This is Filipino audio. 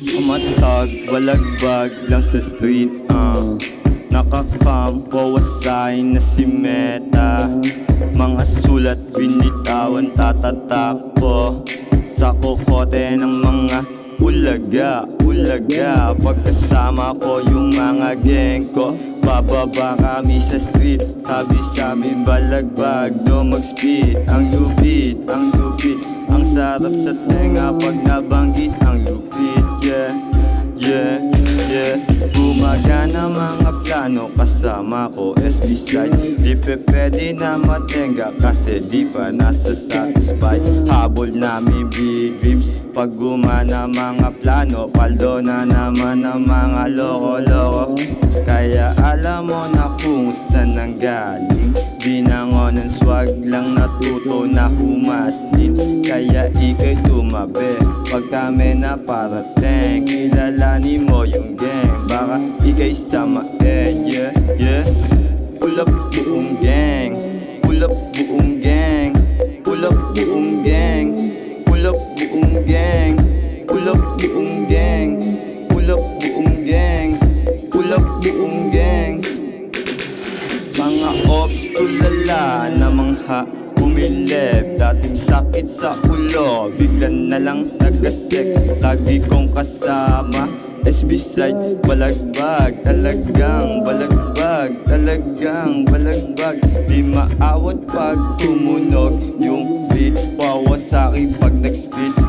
Matag, balagbag lang sa street Nakakampo, wasay na si Meta. Mga sulat binitawan, tatatakbo sa kokote ng mga ulaga Pagkasama ko yung mga geng ko, bababa kami sa street. Sabi balagbag, no mag-speed. Ang lupit, ang sarap sa tenga pag nabanggit ang lupit. Yeah Gumagana mga plano kasama ko SB Side. Di pwede na matenga kasi di pa nasa-satisfy. Habol namin big dreams pag gumana mga plano. Paldo na naman ang mga loko-loko. Kaya alam mo na kung saan nanggaling. Binangon ng swag lang natuto na humastin. Kaya ikay tumabi pag kami na parating. Kilalanin mo yung gang, baka ikay samain. Yeah Pull up buong gang, pull up buong gang, pull up buong gang, pull up buong gang, pull up buong gang, pull up buong gang, pull up buong gang. Mga ops tulala na mangha umilip. Dating sakit sa ulo, biglan na lang nag-sex. Lagi kong kasama SB Side, balagbag, talagang balagbag, talagang balagbag. Di maawat pag tumunog yung beat, pawa sa'kin pag nag-spit.